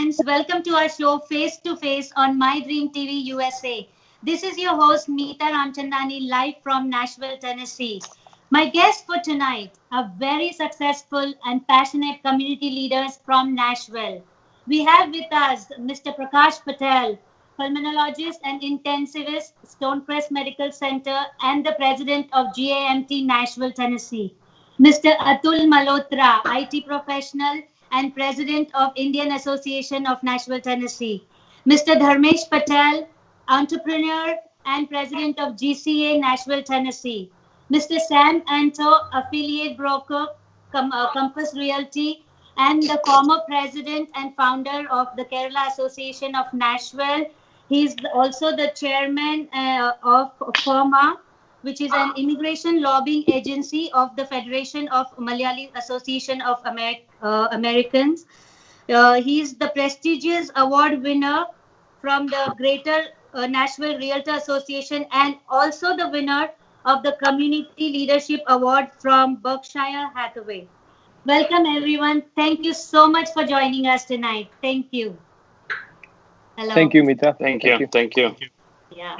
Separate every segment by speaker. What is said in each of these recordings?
Speaker 1: friends. Welcome to our show Face to Face on My Dream TV USA. This is your host Meeta Ramchandani live from Nashville, Tennessee. My guests for tonight are very successful and passionate community leaders from Nashville. We have with us Mr. Prakash Patel, pulmonologist and intensivist, Stonecrest Medical Center, and the president of GAMT Nashville, Tennessee. Mr. Atul Malhotra, IT professional and president of Indian Association of Nashville, Tennessee. Mr. Dharmesh Patel, entrepreneur and president of GCA Nashville, Tennessee. Mr. Sam Anto, affiliate broker, Compass Realty, and the former president and founder of the Kerala Association of Nashville. He's also the chairman of FOMA, which is an immigration lobbying agency of the Federation of Malayali Association of Americans. He is the prestigious award winner from the Greater Nashville Realtor Association and also the winner of the Community Leadership Award from Berkshire Hathaway. Welcome, everyone. Thank you so much for joining us tonight. Thank you. Hello.
Speaker 2: Thank you, Meeta.
Speaker 3: Thank you.
Speaker 1: Yeah.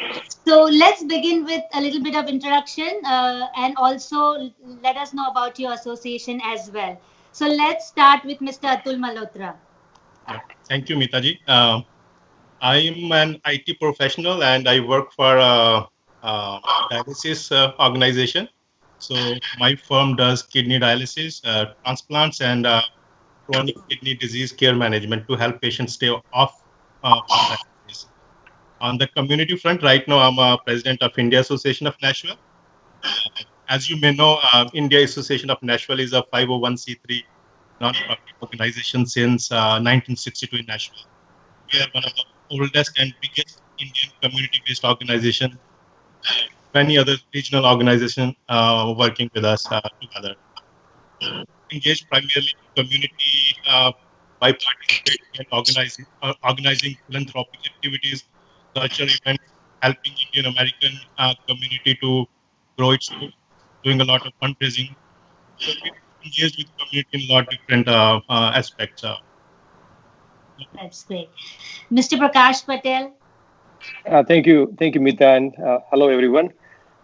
Speaker 1: So let's begin with a little bit of introduction and also let us know about your association as well. So let's start with Mr. Atul Malhotra.
Speaker 3: Thank you, Meeta ji. I am an IT professional and I work for a dialysis organization. So my firm does kidney dialysis, transplants, and chronic kidney disease care management to help patients stay off dialysis. On the community front, right now I'm a president of India Association of Nashville. As you may know, India Association of Nashville is a 501c3 non-profit organization since 1962 in Nashville. We are one of the oldest and biggest Indian community-based organization. Many other regional organizations working with us together. Engaged primarily in community by participating and organizing philanthropic activities, cultural events, helping Indian American community to grow its food, doing a lot of fundraising. So we engage with community in a lot of different aspects.
Speaker 1: That's great. Mr. Prakash Patel.
Speaker 2: Thank you, Meeta, and hello, everyone.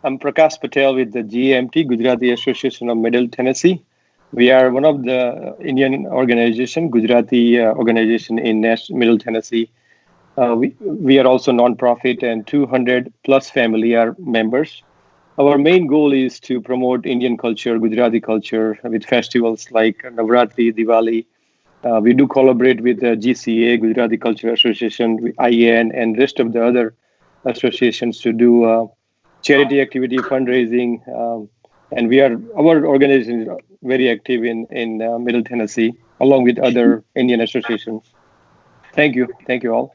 Speaker 2: I'm Prakash Patel with the GAMT, Gujarati Association of Middle Tennessee. We are one of the Indian organization, Gujarati organization in Middle Tennessee. We are also non-profit and 200 plus family are members. Our main goal is to promote Indian culture, Gujarati culture with festivals like Navratri, Diwali. We do collaborate with GCA, Gujarati Culture Association, IAN, and rest of the other associations to do charity activity, fundraising, and our organization is very active in Middle Tennessee, along with other Indian associations. Thank you all.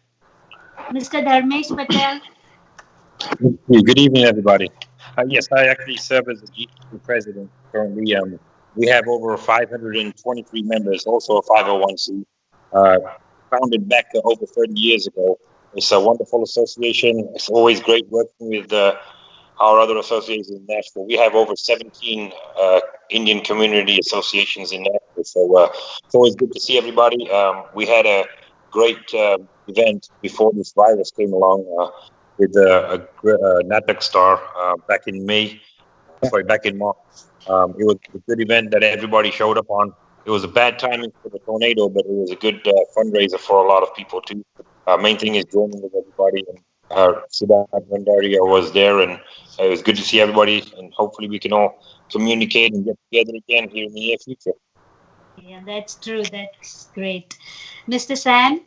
Speaker 1: Mr. Dharmesh Patel.
Speaker 4: Good evening, everybody. Yes, I actually serve as the GCA president currently. We have over 523 members, also a 501c, founded back over 30 years ago. It's a wonderful association. It's always great working with our other associations in Nashville. We have over 17 Indian community associations in Nashville, so it's always good to see everybody. We had a great event before this virus came along with a NATAC star back in March. It was a good event that everybody showed up on. It was a bad timing for the tornado, but it was a good fundraiser for a lot of people too. Main thing is joining with everybody. And Siddharth Bhandaria was there, and it was good to see everybody. And hopefully, we can all communicate and get together again here in the near future.
Speaker 1: Yeah, that's true. That's great. Mr. Sam.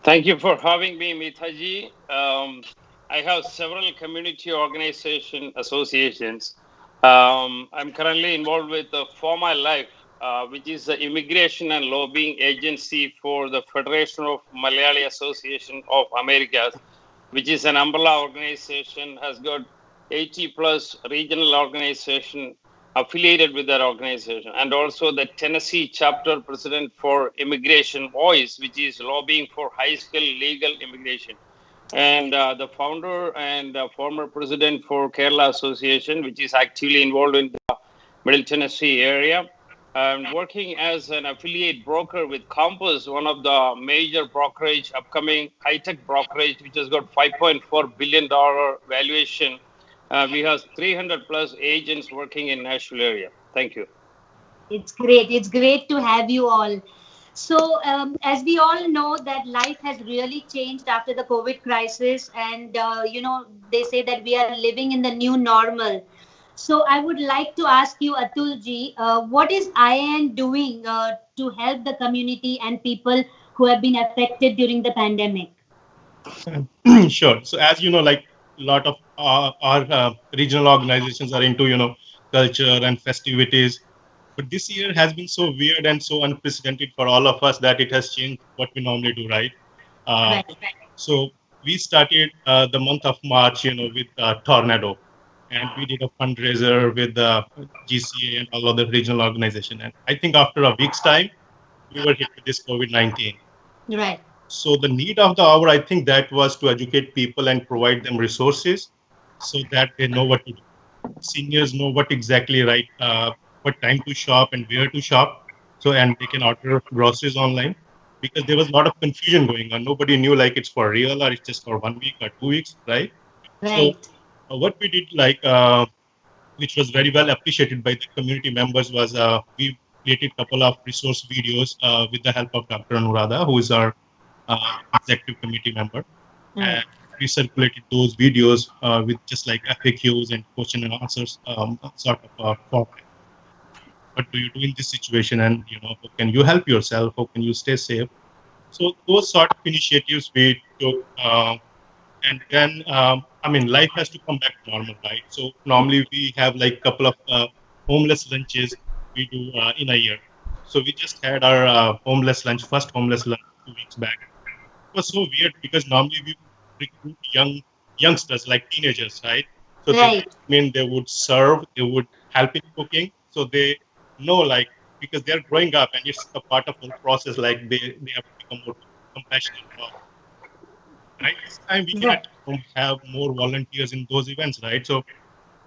Speaker 5: Thank you for having me, Meeta ji. I have several community associations. I'm currently involved with For My Life, which is the immigration and lobbying agency for the Federation of Malayali Association of Americas, which is an umbrella organization, has got 80 plus regional organization affiliated with that organization, and also the Tennessee chapter president for Immigration Voice, which is lobbying for high skill legal immigration. And the founder and former president for Kerala Association, which is actively involved in the Middle Tennessee area. I'm working as an affiliate broker with Compass, one of the major brokerage, upcoming high-tech brokerage, which has got $5.4 billion valuation. We have 300 plus agents working in Nashville area. Thank you.
Speaker 1: It's great. It's great to have you all. So, as we all know, that life has really changed after the COVID crisis, and they say that we are living in the new normal. So, I would like to ask you, Atulji, what is IAN doing to help the community and people who have been affected during the pandemic?
Speaker 3: Sure. So as you know, like a lot of our regional organizations are into, culture and festivities. But this year has been so weird and so unprecedented for all of us that it has changed what we normally do, right? Uh,
Speaker 1: Right.
Speaker 3: so we started the month of March, with Tornado, and we did a fundraiser with the GCA and all other regional organization. And I think after a week's time, we were hit with this COVID-19.
Speaker 1: Right.
Speaker 3: So the need of the hour, I think that was to educate people and provide them resources so that they know what to do. Seniors know what exactly right, what time to shop and where to shop. So, and they can order groceries online because there was a lot of confusion going on. Nobody knew like it's for real or it's just for 1 week or 2 weeks, right? So
Speaker 1: Right.
Speaker 3: what we did which was very well appreciated by the community members was we created a couple of resource videos with the help of Dr. Anuradha, who is our executive committee member, and
Speaker 1: Right.
Speaker 3: we circulated those videos with just like FAQs and question and answers sort of format. What do you do in this situation, and how can you help yourself? How can you stay safe? So those sort of initiatives we took, and then I mean, life has to come back to normal, right? So normally we have like a couple of homeless lunches we do in a year. So we just had our first homeless lunch 2 weeks back. It was so weird because normally we recruit youngsters like teenagers, right? So they would
Speaker 1: Right.
Speaker 3: come in, they would serve, they would help in cooking. So they know like because they're growing up and it's a part of the process, like they have to become more compassionate. Right? This time we cannot
Speaker 1: Right.
Speaker 3: have more volunteers in those events, right? So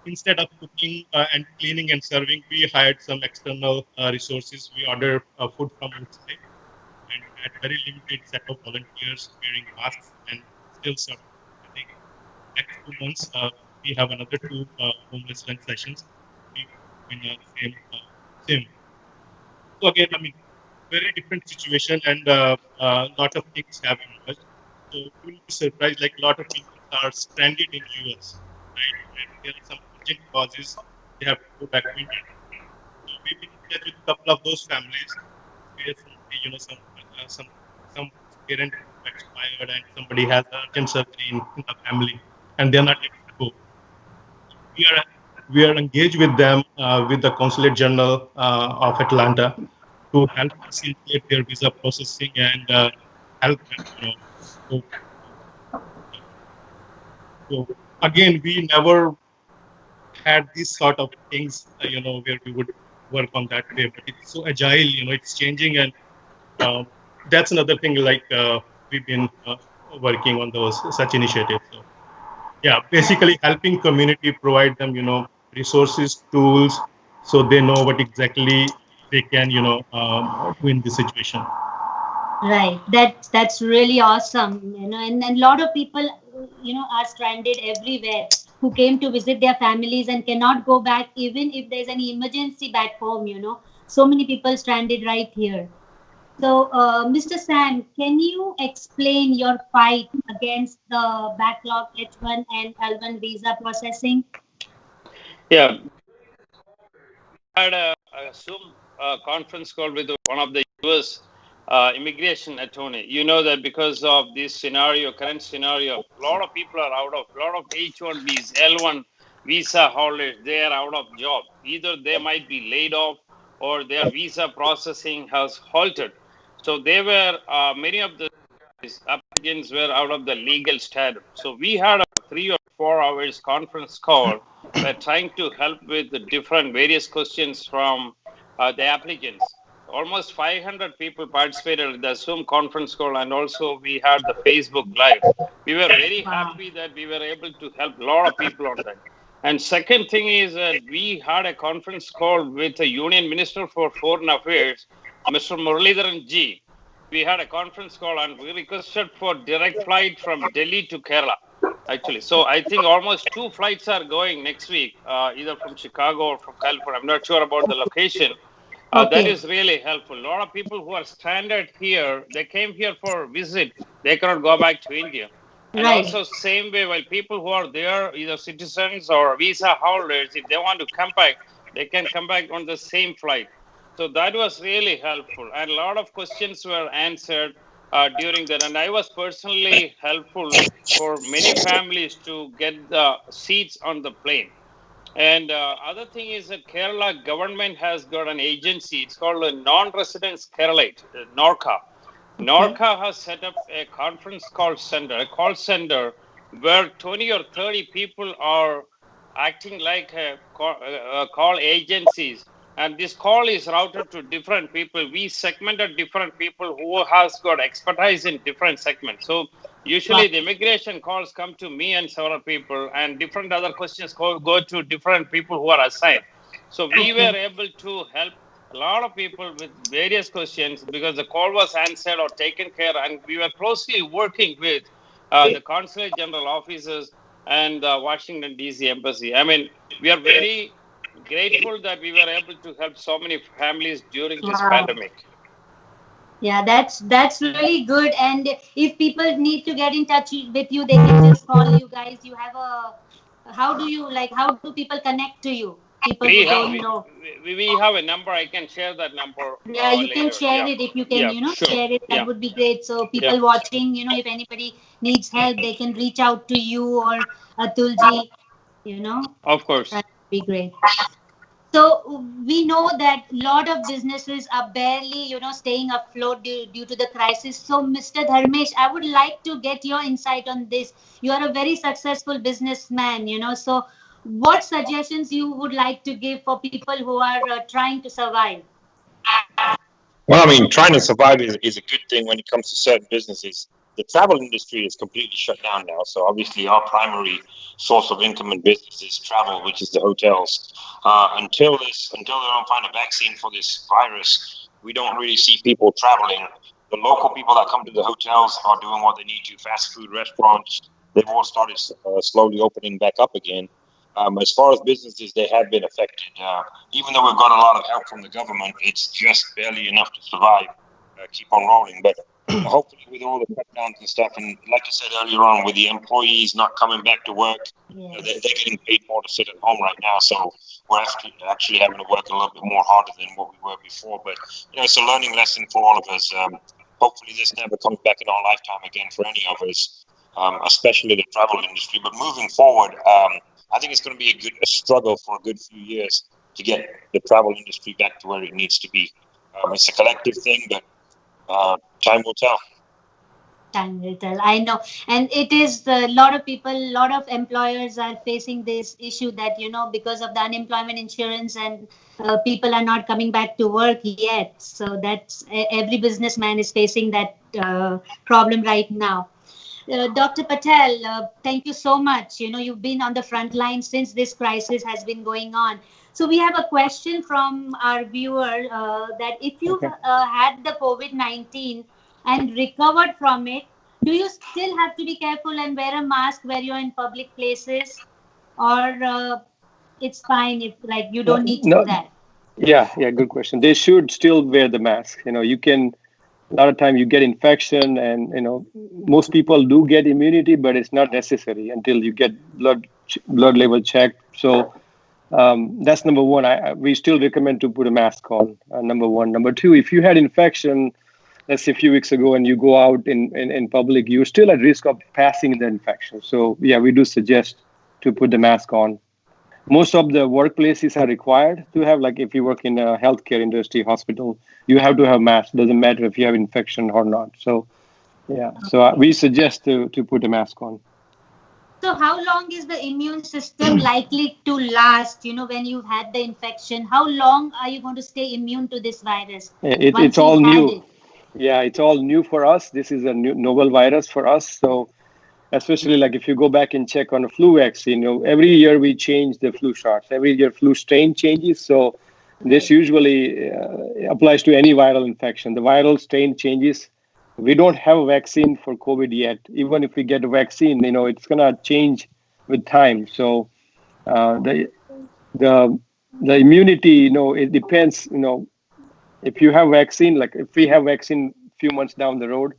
Speaker 3: instead of cooking and cleaning and serving, we hired some external resources. We ordered food from outside and had very limited set of volunteers wearing masks and still serving. I think next 2 months we have another two homeless lunch sessions. We in the same. So again, I mean, very different situation and a lot of things have emerged. So you will be surprised, like a lot of people are stranded in US, right? And there are some urgent causes they have to go back to India. So we've been in touch with a couple of those families where somebody, some parent expired and somebody has urgent surgery in the family and they're not able to go. We are engaged with them with the Consulate General of Atlanta to help facilitate their visa processing and help them, So, so again, we never had these sort of things, where we would work on that way. But it's so agile, it's changing, and that's another thing. Like we've been working on those such initiatives. So yeah, basically helping community, provide them, resources, tools, so they know what exactly they can, do in this situation.
Speaker 1: Right. That's really awesome. And a lot of people, are stranded everywhere who came to visit their families and cannot go back even if there's an emergency back home. So many people stranded right here. So, Mr. Sam, can you explain your fight against the backlog H1 and L1 visa processing?
Speaker 5: Yeah, had a Zoom conference call with one of the US immigration attorney. You know that because of this scenario, current scenario, a lot of people are out of, a lot of H1Bs, L1 visa holders, they are out of job. Either they might be laid off or their visa processing has halted. So they were, many of the applicants were out of the legal status. So we had a 3 or 4 hours conference call. We're trying to help with the different various questions from the applicants. Almost 500 people participated in the Zoom conference call, and also we had the Facebook Live. We were very
Speaker 1: Wow.
Speaker 5: happy that we were able to help a lot of people on that. And second thing is that we had a conference call with the Union Minister for Foreign Affairs, Mr. Muralidharan G. We had a conference call and we requested for direct flight from Delhi to Kerala, actually. So I think almost 2 flights are going next week, either from Chicago or from California. I'm not sure about the location. That is really helpful. A lot of people who are stranded here, they came here for visit. They cannot go back to India. And also same way, while people who are there, either citizens or visa holders, if they want to come back, they can come back on the same flight. So that was really helpful. And a lot of questions were answered during that. And I was personally helpful for many families to get the seats on the plane. And other thing is that Kerala government has got an agency. It's called a Non-Residence Keralite, NORCA. NORCA has set up a conference call center, a call center where 20 or 30 people are acting like call agencies. And this call is routed to different people. We segmented different people who has got expertise in different segments. So usually the immigration calls come to me and several people, and different other questions go to different people who are assigned. So we were able to help a lot of people with various questions because the call was answered or taken care, and we were closely working with the consulate general officers and the Washington DC embassy. I mean, we are very grateful that we were able to help so many families during this pandemic.
Speaker 1: Yeah, that's really good. And if people need to get in touch with you, they can just call you guys. You have how do people connect to you? People who don't know.
Speaker 5: We have a number. I can share that number.
Speaker 1: Yeah, you can share it if you can,
Speaker 5: sure.
Speaker 1: Share it. That would be great. So people watching, if anybody needs help, they can reach out to you or Atulji,
Speaker 5: Of course.
Speaker 1: That would be great. So we know that a lot of businesses are barely, staying afloat due to the crisis. So Mr. Dharmesh, I would like to get your insight on this. You are a very successful businessman, So what suggestions you would like to give for people who are trying to survive?
Speaker 4: Well, I mean, trying to survive is a good thing when it comes to certain businesses. The travel industry is completely shut down now. So obviously our primary source of income and business is travel, which is the hotels. Until they don't find a vaccine for this virus, we don't really see people traveling. The local people that come to the hotels are doing what they need to. Fast food restaurants, they've all started slowly opening back up again. As far as businesses, they have been affected. Even though we've got a lot of help from the government, it's just barely enough to survive, keep on rolling. But hopefully with all the shutdowns and stuff, and like I said earlier on, with the employees not coming back to work, they're getting paid more to sit at home right now. So we're actually having to work a little bit more harder than what we were before. But, it's a learning lesson for all of us. Hopefully this never comes back in our lifetime again for any of us, especially the travel industry. But moving forward, I think it's going to be a struggle for a good few years to get the travel industry back to where it needs to be. It's a collective thing, but time will tell.
Speaker 1: Time will tell. I know. And it is a lot of people, a lot of employers are facing this issue that, because of the unemployment insurance and people are not coming back to work yet. So that's every businessman is facing that problem right now. Dr. Patel, thank you so much. You've been on the front line since this crisis has been going on. So we have a question from our viewer that if you had the COVID-19 and recovered from it, do you still have to be careful and wear a mask where you're in public places, or it's fine if you don't need to do that?
Speaker 2: Yeah, good question. They should still wear the mask. You can. A lot of time you get infection, and most people do get immunity, but it's not necessary until you get blood level checked. So that's number one. We still recommend to put a mask on. Number one. Number two, if you had infection, let's say a few weeks ago, and you go out in public, you're still at risk of passing the infection. So we do suggest to put the mask on. Most of the workplaces are required to have, like if you work in a healthcare industry, hospital, you have to have mask. Doesn't matter if you have infection or not. So, so we suggest to put a mask on.
Speaker 1: So how long is the immune system likely to last, when you've had the infection? How long are you going to stay immune to this virus?
Speaker 2: It's all new. Yeah, it's all new for us. This is a new novel virus for us. So especially like if you go back and check on a flu vaccine, every year we change the flu shots. Every year flu strain changes. So this
Speaker 1: Right.
Speaker 2: usually applies to any viral infection. The viral strain changes. We don't have a vaccine for COVID yet. Even if we get a vaccine, it's gonna change with time. So the the the immunity, it depends. If you have vaccine, like if we have vaccine few months down the road,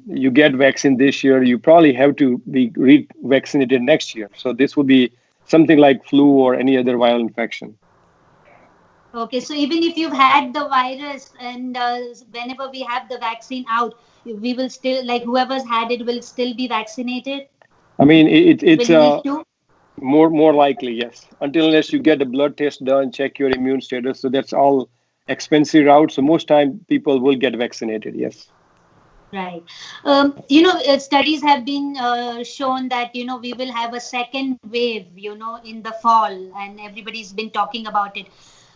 Speaker 2: you get vaccine this year, you probably have to be re-vaccinated next year. So this will be something like flu or any other viral infection.
Speaker 1: Okay, so even if you've had the virus and whenever we have the vaccine out, we will still, like whoever's had it will still be vaccinated?
Speaker 2: I mean, it's
Speaker 1: Will need to?
Speaker 2: more likely, yes. Until unless you get a blood test done, check your immune status. So that's all expensive route. So most time people will get vaccinated. Yes.
Speaker 1: Right. Studies have been shown that, we will have a second wave, in the fall, and everybody's been talking about it.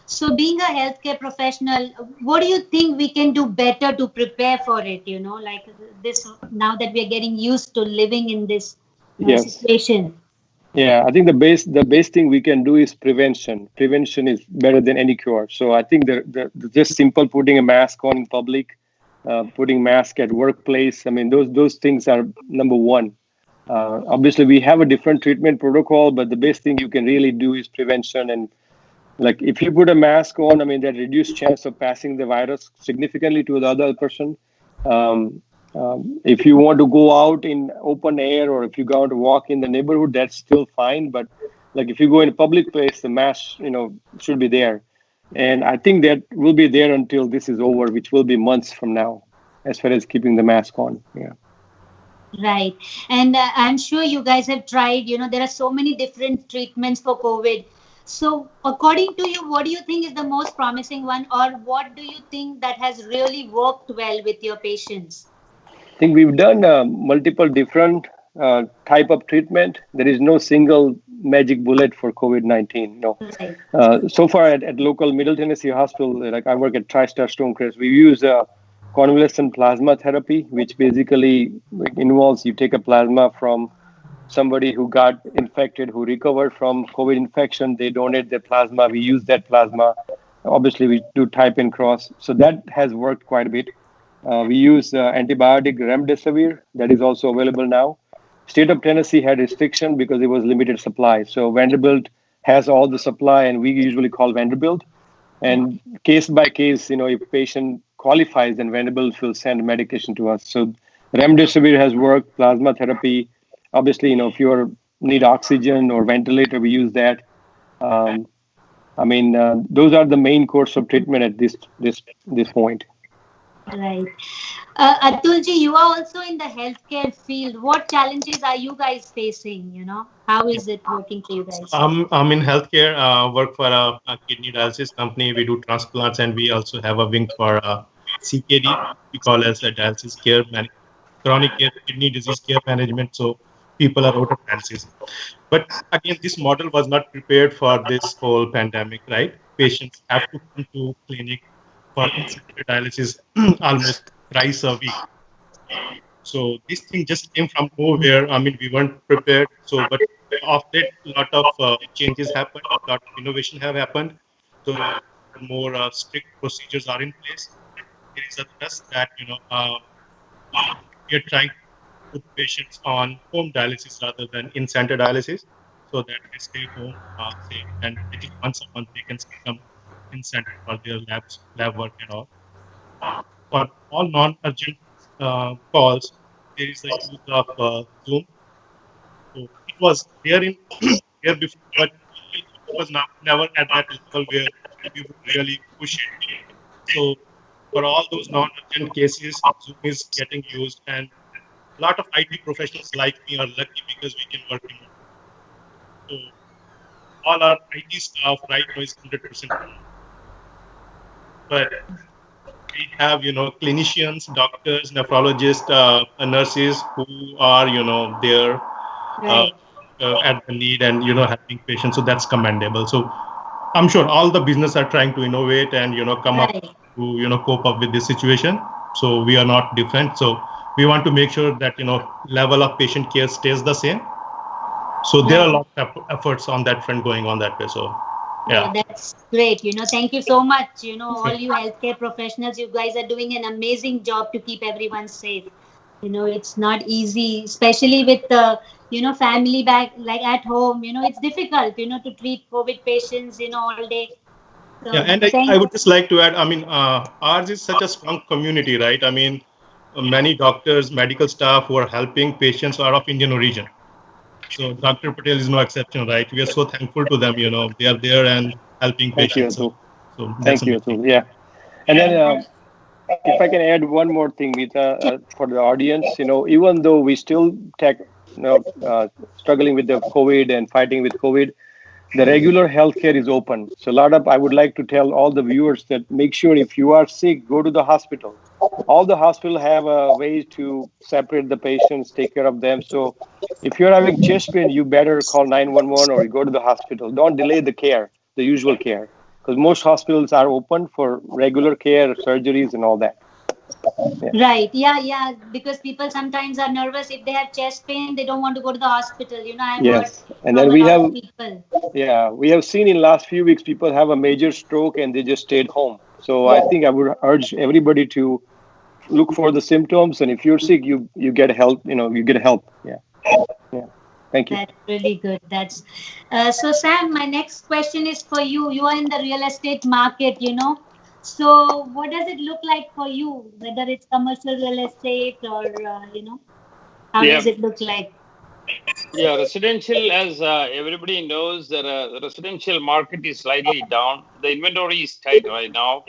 Speaker 1: So, being a healthcare professional, what do you think we can do better to prepare for it? Like this, now that we are getting used to living in this
Speaker 2: Yes.
Speaker 1: situation.
Speaker 2: Yeah, I think the best thing we can do is prevention. Prevention is better than any cure. So I think the just simple putting a mask on in public, putting mask at workplace. I mean, those things are number one. Obviously, we have a different treatment protocol, but the best thing you can really do is prevention. And like if you put a mask on, I mean, that reduces chance of passing the virus significantly to the other person. Um, if you want to go out in open air or if you go out to walk in the neighborhood, that's still fine. But like if you go in a public place, the mask, should be there. And I think that will be there until this is over, which will be months from now, as far as keeping the mask on. Yeah.
Speaker 1: Right. And I'm sure you guys have tried, there are so many different treatments for COVID. So, according to you, what do you think is the most promising one, or what do you think that has really worked well with your patients?
Speaker 2: I think we've done multiple different type of treatment. There is no single magic bullet for COVID-19. No.
Speaker 1: Right.
Speaker 2: So far at local Middle Tennessee Hospital, like I work at TriStar Stonecrest, we use convalescent plasma therapy, which basically involves you take a plasma from somebody who got infected, who recovered from COVID infection. They donate their plasma. We use that plasma. Obviously, we do type and cross. So that has worked quite a bit. We use antibiotic remdesivir that is also available now. State of Tennessee had restriction because it was limited supply. So Vanderbilt has all the supply, and we usually call Vanderbilt. And case by case, if patient qualifies, then Vanderbilt will send medication to us. So remdesivir has worked, plasma therapy. Obviously, if you need oxygen or ventilator, we use that. Um, I mean, those are the main course of treatment at this point.
Speaker 1: Right. Atulji, you are also in the healthcare field. What challenges are you guys facing? How is it working for you guys?
Speaker 3: I'm in healthcare, work for a kidney dialysis company. We do transplants, and we also have a wing for CKD. We call as a dialysis care, chronic care, kidney disease care management. So people are out of dialysis. But again, this model was not prepared for this whole pandemic, right? Patients have to come to clinic for dialysis almost thrice a week. So this thing just came from nowhere. I mean, we weren't prepared. So, but of that, a lot of changes happened, a lot of innovation have happened. So more strict procedures are in place. There is a trust that we are trying to put patients on home dialysis rather than in-center dialysis, so that they stay home, say, and I think once a month they can come in-center for their lab work and all. For all non-urgent calls, there is a use of Zoom. So it was there in there before, but it was never at that level where we would really push it. So for all those non-urgent cases, Zoom is getting used, and a lot of IT professionals like me are lucky because we can work remotely. So all our IT staff right now is 100%. But we have, clinicians, doctors, nephrologists, nurses who are, there
Speaker 1: Right.
Speaker 3: at the need and, helping patients. So that's commendable. So I'm sure all the business are trying to innovate and, come up
Speaker 1: Right.
Speaker 3: to, cope up with this situation. So we are not different. So we want to make sure that level of patient care stays the same. So there are a lot of efforts on that front going on that way. So yeah.
Speaker 1: Oh, that's great. Thank you so much. All you healthcare professionals, you guys are doing an amazing job to keep everyone safe. It's not easy, especially with the, family back, like at home, it's difficult, to treat COVID patients, all day. So
Speaker 3: yeah, and I would just like to add, I mean, ours is such a strong community, right? I mean, many doctors, medical staff who are helping patients are of Indian origin. So Dr. Patel is no exception, right? We are so thankful to them, they are there and helping patients.
Speaker 2: Thank you,
Speaker 3: so
Speaker 2: Thank you, Atul. Yeah. And then if I can add one more thing, Meeta, for the audience, even though we still struggling with the COVID and fighting with COVID, the regular healthcare is open. So I would like to tell all the viewers that make sure if you are sick, go to the hospital. All the hospitals have ways to separate the patients, take care of them. So if you're having chest pain, you better call 911 or you go to the hospital. Don't delay the care, the usual care, because most hospitals are open for regular care, surgeries, and all that.
Speaker 1: Yeah. Right. Yeah. Because people sometimes are nervous if they have chest pain, they don't want to go to the hospital. I've heard
Speaker 2: and
Speaker 1: from
Speaker 2: then
Speaker 1: a lot of people.
Speaker 2: Yeah, we have seen in last few weeks people have a major stroke and they just stayed home. So I think I would urge everybody to look for the symptoms, and if you're sick, you get help. You get help. Yeah. Thank you.
Speaker 1: That's really good. That's so, Sam. My next question is for you. You are in the real estate market, So, what does it look like for you? Whether it's commercial real estate or how does it look like?
Speaker 5: Yeah, residential, as everybody knows, the residential market is slightly down. The inventory is tight right now,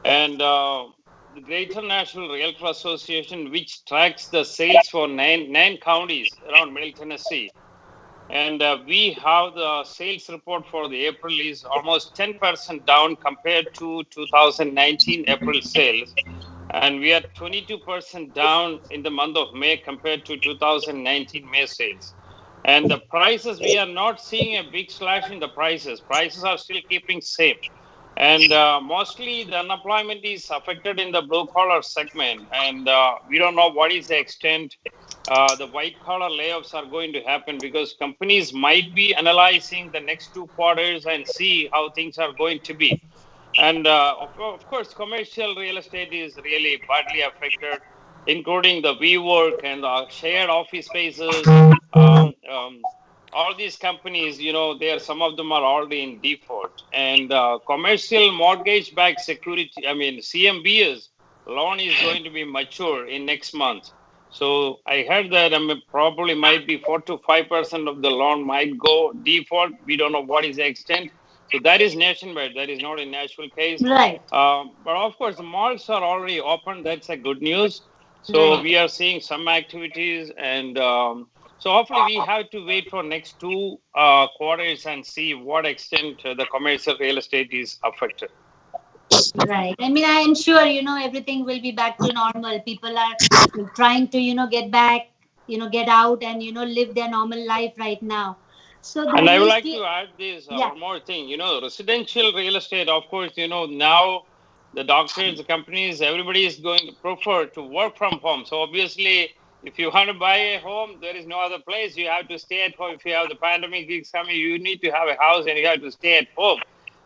Speaker 5: and the Greater National Realtor Association, which tracks the sales for nine counties around Middle Tennessee, and we have the sales report for the April is almost 10% down compared to 2019 April sales. And we are 22% down in the month of May compared to 2019 May sales. And the prices, we are not seeing a big slash in the prices. Prices are still keeping same. And mostly the unemployment is affected in the blue collar segment. And we don't know what is the extent the white collar layoffs are going to happen, because companies might be analyzing the next 2 quarters and see how things are going to be. And of course, commercial real estate is really badly affected, including the WeWork and the shared office spaces. All these companies, some of them are already in default. And commercial mortgage-backed security, CMBS loan is going to be mature in next month. So I heard that probably might be 4 to 5% of the loan might go default. We don't know what is the extent. So that is nationwide. That is not a Nashville case.
Speaker 1: Right.
Speaker 5: But of course, the malls are already open. That's a good news. So we are seeing some activities, and so hopefully we have to wait for next 2 quarters and see what extent the commercial real estate is affected.
Speaker 1: Right. I am sure, everything will be back to normal. People are trying to, get back, get out and, live their normal life right now. So,
Speaker 5: and I would like to add this one more thing. Residential real estate, of course, now the doctors, the companies, everybody is going to prefer to work from home. So obviously, if you want to buy a home, there is no other place. You have to stay at home. If you have the pandemic is coming, you need to have a house and you have to stay at home.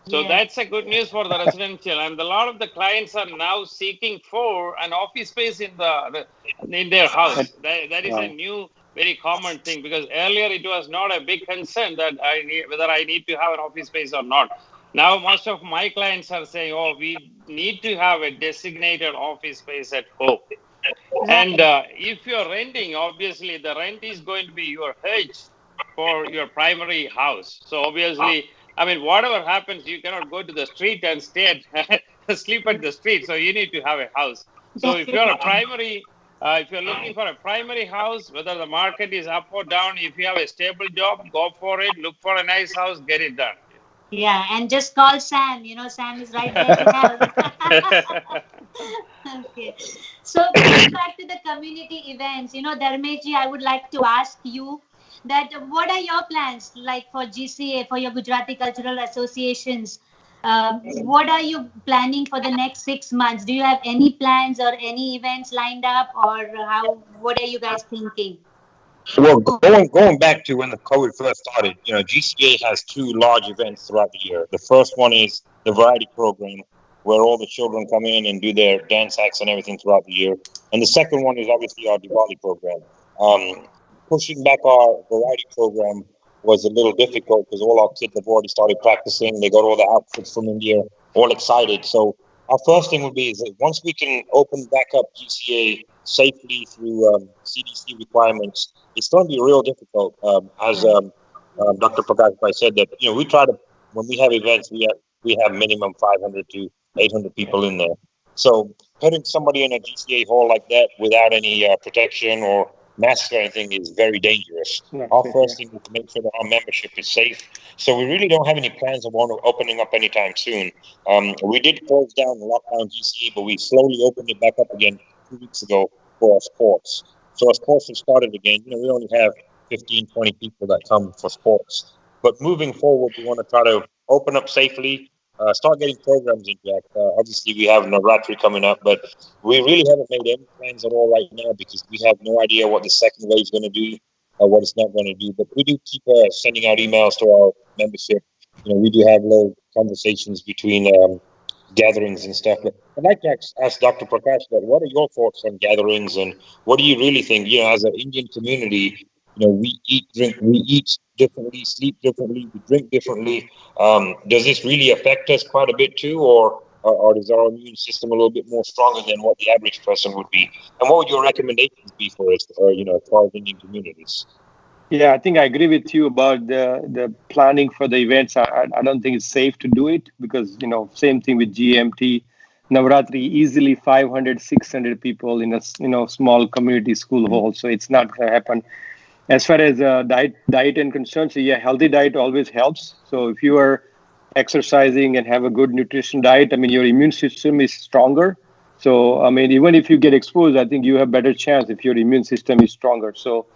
Speaker 5: So that's a good news for the residential, and a lot of the clients are now seeking for an office space in their house. That is a new, very common thing, because earlier it was not a big concern that whether I need to have an office space or not. Now most of my clients are saying, "Oh, we need to have a designated office space at home." And if you're renting, obviously the rent is going to be your hedge for your primary house. So obviously, whatever happens, you cannot go to the street and stay sleep at the street. So you need to have a house. So if you're if you're looking for a primary house, whether the market is up or down, if you have a stable job, go for it. Look for a nice house, get it done.
Speaker 1: Yeah, and just call Sam. Sam is right there to help. Okay. So coming back to the community events, Dharmeji, I would like to ask you that what are your plans like for GCA, for your Gujarati Cultural Associations? What are you planning for the next 6 months? Do you have any plans or any events lined up, or how? What are you guys thinking?
Speaker 4: Well, going back to when the COVID first started, GCA has two large events throughout the year. The first one is the variety program, where all the children come in and do their dance acts and everything throughout the year. And the second one is obviously our Diwali program. Pushing back our variety program was a little difficult because all our kids have already started practicing. They got all the outfits from India, all excited. So our first thing would be is that once we can open back up GCA safely through CDC requirements, it's going to be real difficult. As Dr. Prakash Bhai said, that we try to, when we have events, we have minimum 500 to 800 people in there. So putting somebody in a GCA hall like that without any protection or mask or anything is very dangerous. Our first thing is to make sure that our membership is safe. So we really don't have any plans of opening up anytime soon. We did close down the lockdown GCA, but we slowly opened it back up again 2 weeks ago for our sports. So our sports have started again. We only have 15, 20 people that come for sports. But moving forward, we want to try to open up safely, start getting programs in back. Obviously, we have Navratri coming up, but we really haven't made any plans at all right now because we have no idea what the second wave is going to do or what it's not going to do. But we do keep sending out emails to our membership. We do have little conversations between gatherings and stuff. But I'd like to ask Dr. Prakash, what are your thoughts on gatherings and what do you really think? As an Indian community, we eat differently, sleep differently, we drink differently. Does this really affect us quite a bit too, or is our immune system a little bit more stronger than what the average person would be? And what would your recommendations be for us, as far as Indian communities?
Speaker 2: Yeah, I think I agree with you about the planning for the events. I don't think it's safe to do it because, same thing with GMT, Navratri, easily 500, 600 people in a small community school hall. So it's not going to happen. As far as diet and concern, so yeah, healthy diet always helps. So if you are exercising and have a good nutrition diet, your immune system is stronger. So, even if you get exposed, I think you have better chance if your immune system is stronger. So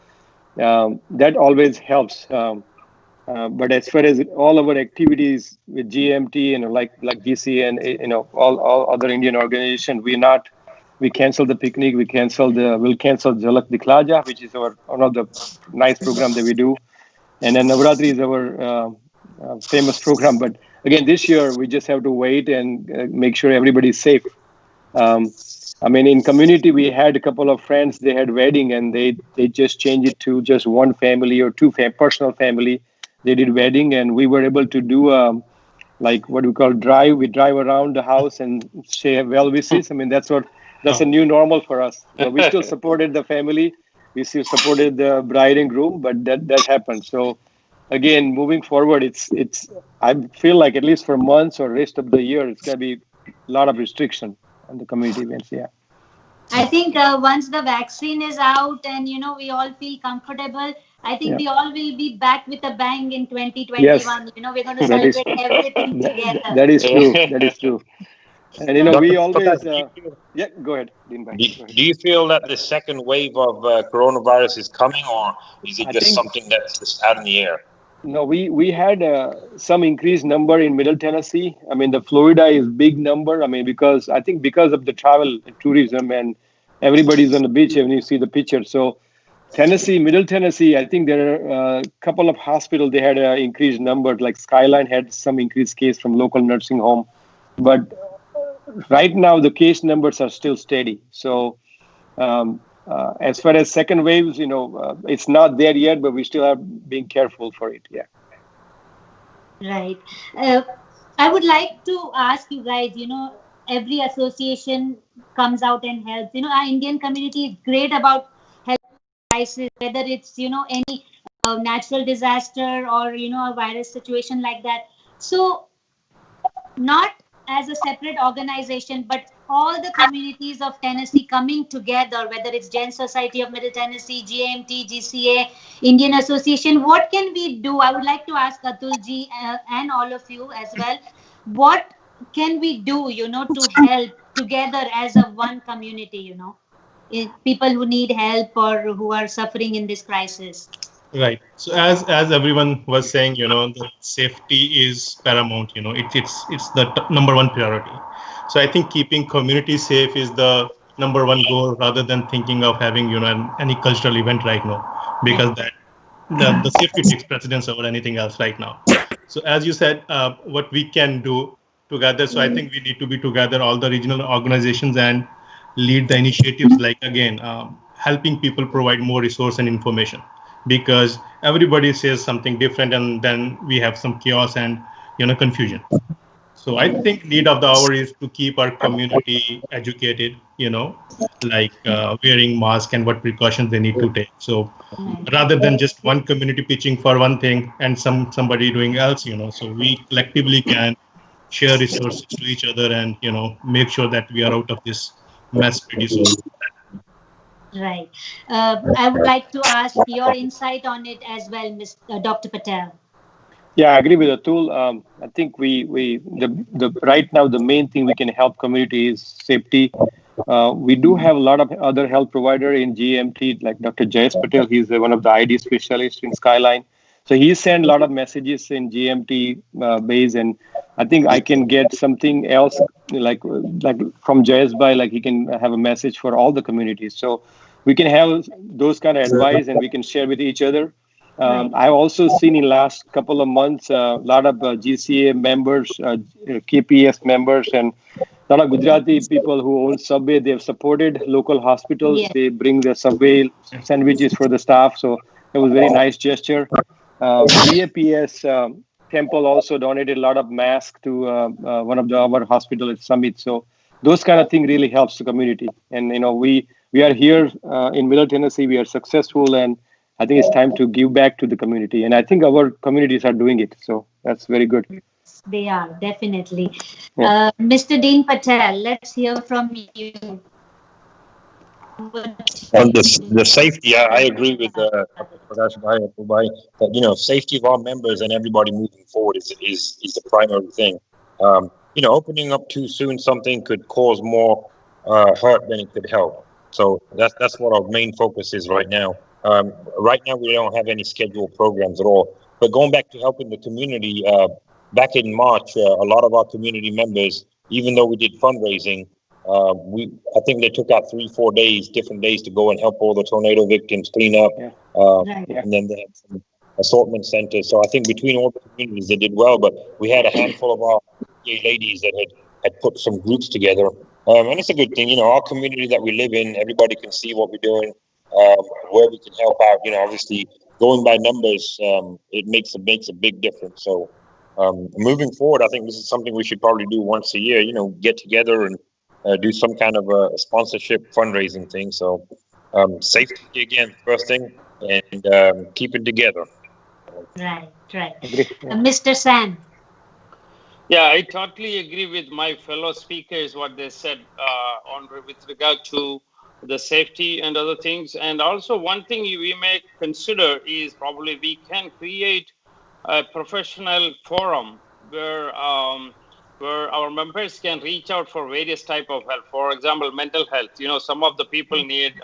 Speaker 2: that always helps. But as far as all our activities with GMT and like GC and all other Indian organizations, we cancel the picnic, we'll cancel Jalak Diklaja, which is one of the nice program that we do, and then Navratri is our famous program. But again, this year we just have to wait and make sure everybody's safe. In community, we had a couple of friends, they had wedding and they just changed it to just one family or two personal family. They did wedding and we were able to do like what we call drive. We drive around the house and say well wishes. That's a new normal for us. So we still supported the family. We still supported the bride and groom, but that happened. So again, moving forward, I feel like at least for months or rest of the year, it's going to be a lot of restriction on the community events. Yeah.
Speaker 1: I think once the vaccine is out and we all feel comfortable, I think we all will be back with a bang in 2021.
Speaker 2: Yes.
Speaker 1: We're going to celebrate everything together.
Speaker 2: That is true. That is true. And we always yeah. Go ahead, Dean Bhai.
Speaker 4: Do you feel that the second wave of coronavirus is coming, or is it just something that's just out in the air?
Speaker 2: No, we had some increased number in Middle Tennessee. The Florida is big number. Because of the travel tourism and everybody's on the beach and you see the picture. So Middle Tennessee, I think there are a couple of hospitals, they had an increased number, like Skyline had some increased case from local nursing home. But right now the case numbers are still steady. So as far as second waves, it's not there yet, but we still are being careful for it. Yeah.
Speaker 1: Right. I would like to ask you guys, every association comes out and helps. Our Indian community is great about helping crisis, whether it's, any natural disaster or, a virus situation like that. So not as a separate organization, but all the communities of Tennessee coming together, whether it's Gen Society of Middle Tennessee, GMT, GCA, Indian Association, what can we do? I would like to ask Atulji and all of you as well, what can we do, to help together as a one community, people who need help or who are suffering in this crisis?
Speaker 3: Right. So as everyone was saying, the safety is paramount. It's the number one priority. So I think keeping community safe is the number one goal, rather than thinking of having any cultural event right now, because that the safety takes precedence over anything else right now. So as you said, what we can do together. So I think we need to be together, all the regional organizations, and lead the initiatives, like again, helping people provide more resource and information, because everybody says something different, and then we have some chaos and confusion. So I think need of the hour is to keep our community educated, like wearing mask and what precautions they need to take. So rather than just one community pitching for one thing and somebody doing else, so we collectively can share resources to each other, and make sure that we are out of this mess pretty soon.
Speaker 1: Right. I would like to ask your insight on it as well, Dr. Patel.
Speaker 2: Yeah, I agree with Atul. I think the right now the main thing we can help community is safety. We do have a lot of other health provider in GMT, like Dr. Jayesh Patel. He's one of the ID specialists in Skyline. So he sent a lot of messages in GMT base, and I think I can get something else like from Jayesh Bhai, like he can have a message for all the communities. So we can have those kind of advice, and we can share with each other. I've also seen in last couple of months a lot of GCA members, KPS members, and a lot of Gujarati people who own Subway. They've supported local hospitals.
Speaker 1: Yes.
Speaker 2: They bring the Subway sandwiches for the staff. So it was a very nice gesture. GAPS Temple also donated a lot of masks to one of our hospital at Summit. So those kind of thing really helps the community. And we are here in Middle Tennessee. We are successful, and I think it's time to give back to the community. And I think our communities are doing it. So that's very good.
Speaker 1: They are, definitely.
Speaker 2: Yeah.
Speaker 1: Mr. Dean Patel, let's hear from you.
Speaker 4: On the safety, I agree with Dr. Prakash Bhai, that safety of our members and everybody moving forward is the primary thing. Opening up too soon something could cause more hurt than it could help. So that's what our main focus is right now. Right now we don't have any scheduled programs at all. But going back to helping the community, back in March, a lot of our community members, even though we did fundraising, I think they took out 3-4 days, different days, to go and help all the tornado victims clean up. And then they had some assortment centers. So I think between all the communities, they did well. But we had a handful of our ladies that had put some groups together. And it's a good thing, our community that we live in, everybody can see what we're doing, where we can help out. Obviously going by numbers, it makes a big difference. So moving forward, I think this is something we should probably do once a year, get together and do some kind of a sponsorship fundraising thing. So safety again, first thing, and keep it together.
Speaker 1: Right. Mr. Sam.
Speaker 5: Yeah, I totally agree with my fellow speakers, what they said with regard to the safety and other things. And also one thing we may consider is probably we can create a professional forum where our members can reach out for various type of help. For example, mental health. Some of the people need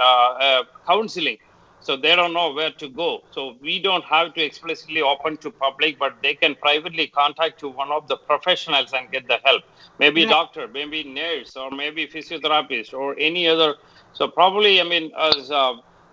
Speaker 5: counseling, so they don't know where to go. So we don't have to explicitly open to public, but they can privately contact to one of the professionals and get the help. Maybe doctor, maybe nurse, or maybe physiotherapist, or any other. So probably, as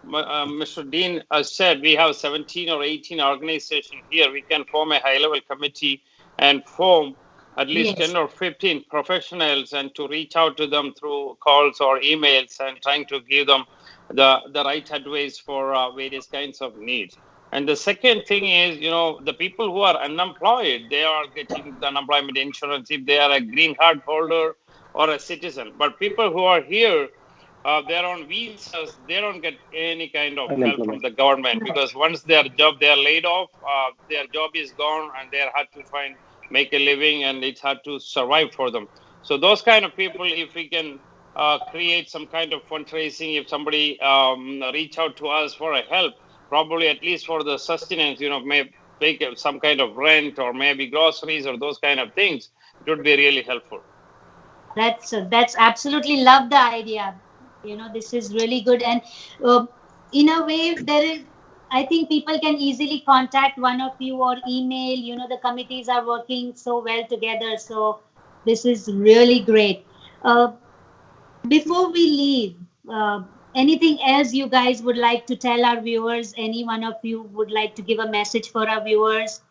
Speaker 5: Mr. Dean said, we have 17 or 18 organizations here. We can form a high-level committee and form at least 10 or 15 professionals, and to reach out to them through calls or emails, and trying to give them the right advice for various kinds of needs. And the second thing is, the people who are unemployed, they are getting the unemployment insurance if they are a green card holder or a citizen. But people who are here, they're on visas, they don't get any kind of help from the government, because once they are laid off, their job is gone, and they have to make a living, and it's hard to survive for them. So those kind of people, if we can create some kind of fundraising, if somebody reach out to us for a help, probably at least for the sustenance, may make some kind of rent, or maybe groceries, or those kind of things, it would be really helpful.
Speaker 1: That's absolutely love the idea. This is really good, and in a way, I think people can easily contact one of you or email. The committees are working so well together. So this is really great. Uh, Before we leave, anything else you guys would like to tell our viewers? Any one of you would like to give a message for our viewers?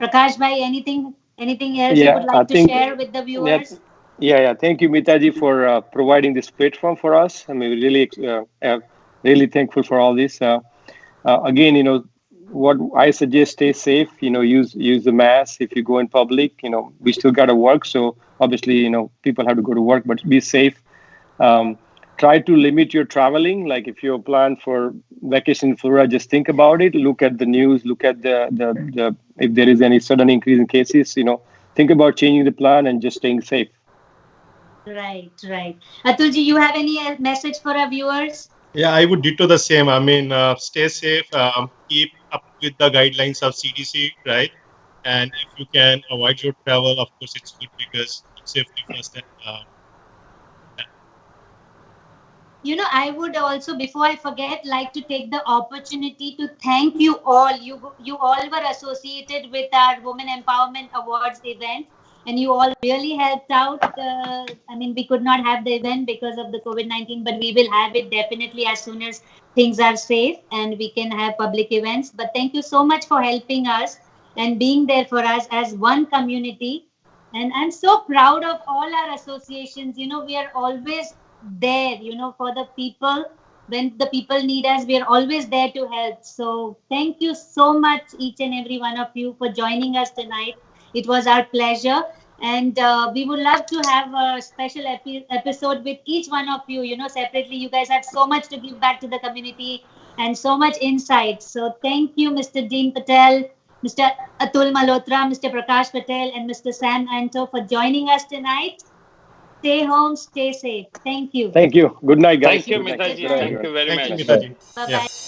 Speaker 1: Prakash bhai, anything else you would
Speaker 2: Yeah, I
Speaker 1: like to
Speaker 2: think
Speaker 1: share with the
Speaker 2: yeah,
Speaker 1: viewers?
Speaker 2: yeah. Thank you, Mitaji, for providing this platform for us. I mean, we're really thankful for all this. Again, what I suggest: stay safe. Use the mask if you go in public. We still got to work, so obviously, people have to go to work, but be safe. Um, Try to limit your traveling. Like if you plan for vacation in Florida, just think about it. Look at the news. Look at the if there is any sudden increase in cases. Think about changing the plan and just staying safe.
Speaker 1: Right, right. Atulji, you have any message for our viewers?
Speaker 3: Yeah, I would ditto the same. I mean, stay safe, keep up with the guidelines of CDC, right? And if you can avoid your travel, of course, it's good because it's safety first. And,
Speaker 1: I would also, before I forget, like to take the opportunity to thank you all. You all were associated with our Women Empowerment Awards event, and you all really helped out. I mean, we could not have the event because of the COVID-19, but we will have it definitely as soon as things are safe and we can have public events. But thank you so much for helping us and being there for us as one community. And I'm so proud of all our associations. We are always there, for the people. When the people need us, we are always there to help. So thank you so much, each and every one of you, for joining us tonight. It was our pleasure. And we would love to have a special episode with each one of you, separately. You guys have so much to give back to the community and so much insight. So thank you, Mr. Dean Patel, Mr. Atul Malhotra, Mr. Prakash Patel, and Mr. Sam Anto for joining us tonight. Stay home, stay safe. Thank you.
Speaker 2: Thank you. Good night, guys.
Speaker 5: Thank you,
Speaker 2: Good night.
Speaker 5: Mitaji.
Speaker 2: Good night,
Speaker 5: Thank
Speaker 2: everyone.
Speaker 5: you very
Speaker 3: thank you,
Speaker 5: much.
Speaker 3: Mitaji.
Speaker 1: Bye
Speaker 3: Yeah.
Speaker 1: bye.